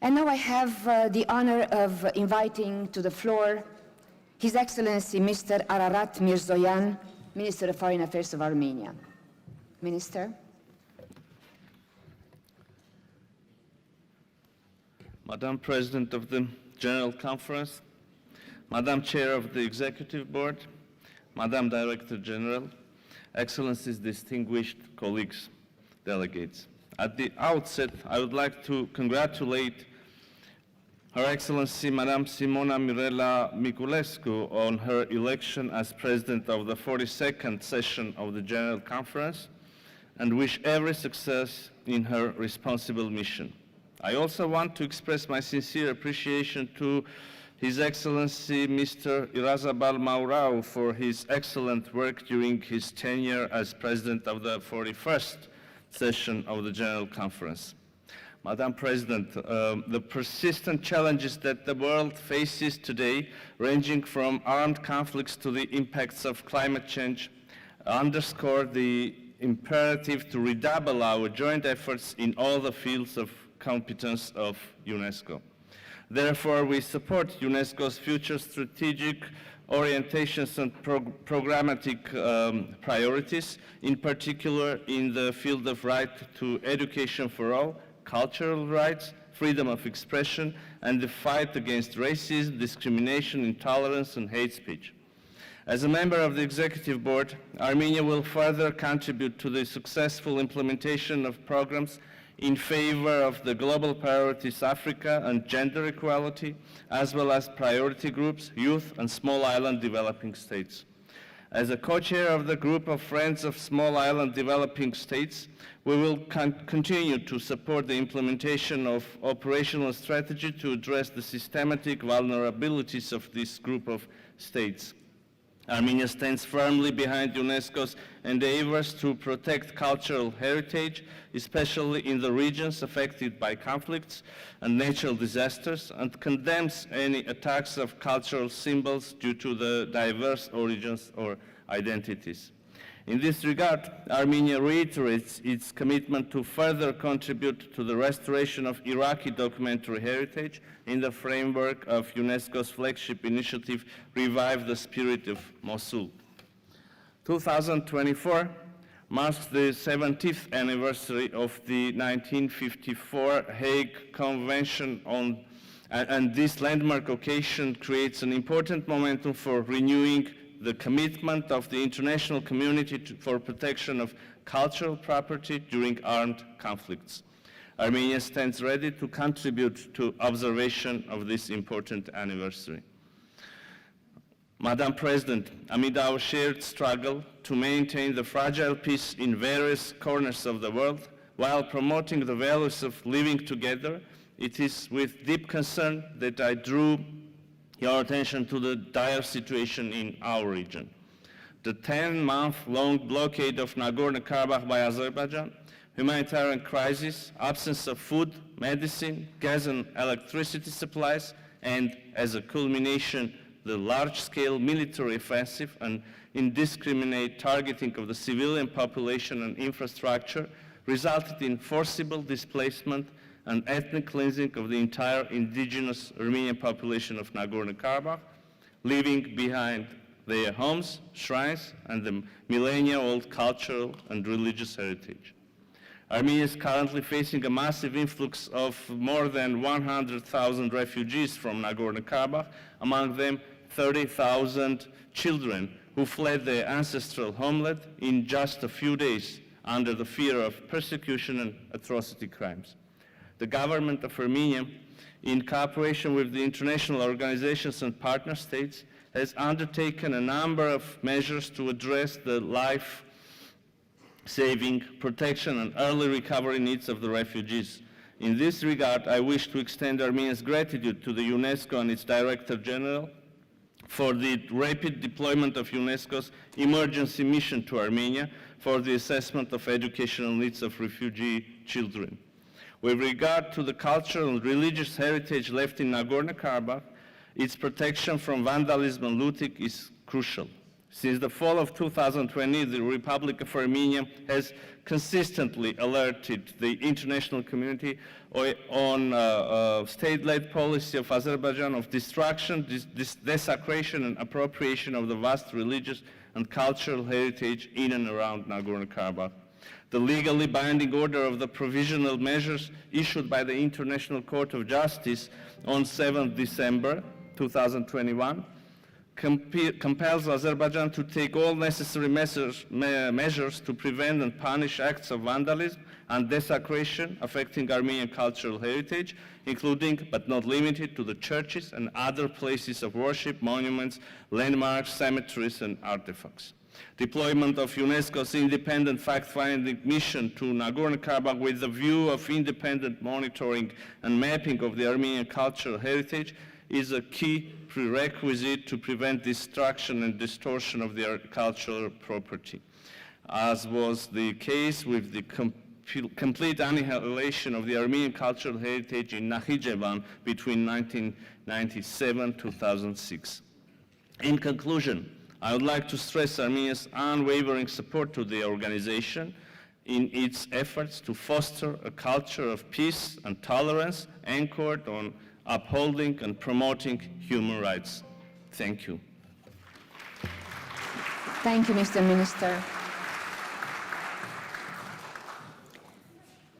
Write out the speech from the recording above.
And now I have the honor of inviting to the floor His Excellency Mr. Ararat Mիրզոյանը, Minister of Foreign Affairs of Armenia. Minister. Madam President of the General Conference, Madam Chair of the Executive Board, Madam Director General, Excellencies, distinguished colleagues, delegates. At the outset, I would like to congratulate Her Excellency Madam Simona Mirela Miculescu on her election as President of the 42nd session of the General Conference and wish every success in her responsible mission. I also want to express my sincere appreciation to His Excellency Mr. Irazabal Maurau for his excellent work during his tenure as President of the 41st session of the General Conference. Madam President, the persistent challenges that the world faces today, ranging from armed conflicts to the impacts of climate change, underscore the imperative to redouble our joint efforts in all the fields of competence of UNESCO. Therefore, we support UNESCO's future strategic orientations and programmatic priorities, in particular in the field of right to education for all, cultural rights, freedom of expression, and the fight against racism, discrimination, intolerance, and hate speech. As a member of the Executive Board, Armenia will further contribute to the successful implementation of programs in favor of the global priorities Africa and gender equality, as well as priority groups, youth, and small island developing states. As a co-chair of the group of Friends of Small Island Developing States, we will continue to support the implementation of operational strategy to address the systematic vulnerabilities of this group of states. Armenia stands firmly behind UNESCO's endeavors to protect cultural heritage, especially in the regions affected by conflicts and natural disasters, and condemns any attacks of cultural symbols due to the diverse origins or identities. In this regard, Armenia reiterates its commitment to further contribute to the restoration of Iraqi documentary heritage in the framework of UNESCO's flagship initiative, Revive the Spirit of Mosul. 2024 marks the 70th anniversary of the 1954 Hague Convention on, and this landmark occasion creates an important momentum for renewing the commitment of the international community for protection of cultural property during armed conflicts. Armenia stands ready to contribute to observation of this important anniversary. Madam President, amid our shared struggle to maintain the fragile peace in various corners of the world while promoting the values of living together, it is with deep concern that I drew your attention to the dire situation in our region. The 10-month-long blockade of Nagorno-Karabakh by Azerbaijan, humanitarian crisis, absence of food, medicine, gas and electricity supplies, and as a culmination, the large-scale military offensive and indiscriminate targeting of the civilian population and infrastructure resulted in forcible displacement and ethnic cleansing of the entire indigenous Armenian population of Nagorno-Karabakh, leaving behind their homes, shrines, and the millennia-old cultural and religious heritage. Armenia is currently facing a massive influx of more than 100,000 refugees from Nagorno-Karabakh, among them 30,000 children who fled their ancestral homeland in just a few days under the fear of persecution and atrocity crimes. The government of Armenia, in cooperation with the international organizations and partner states, has undertaken a number of measures to address the life-saving, protection, and early recovery needs of the refugees. In this regard, I wish to extend Armenia's gratitude to the UNESCO and its Director General for the rapid deployment of UNESCO's emergency mission to Armenia for the assessment of educational needs of refugee children. With regard to the cultural and religious heritage left in Nagorno-Karabakh, its protection from vandalism and looting is crucial. Since the fall of 2020, the Republic of Armenia has consistently alerted the international community on state-led policy of Azerbaijan of destruction, desecration, and appropriation of the vast religious and cultural heritage in and around Nagorno-Karabakh. The legally binding order of the provisional measures issued by the International Court of Justice on 7 December 2021 compels Azerbaijan to take all necessary measures to prevent and punish acts of vandalism and desecration affecting Armenian cultural heritage, including but not limited to the churches and other places of worship, monuments, landmarks, cemeteries, and artifacts. Deployment of UNESCO's independent fact-finding mission to Nagorno-Karabakh with the view of independent monitoring and mapping of the Armenian cultural heritage is a key prerequisite to prevent destruction and distortion of their cultural property, as was the case with the complete annihilation of the Armenian cultural heritage in Nakhichevan between 1997 and 2006. In conclusion, I would like to stress Armenia's unwavering support to the organization in its efforts to foster a culture of peace and tolerance anchored on upholding and promoting human rights. Thank you. Thank you, Mr. Minister.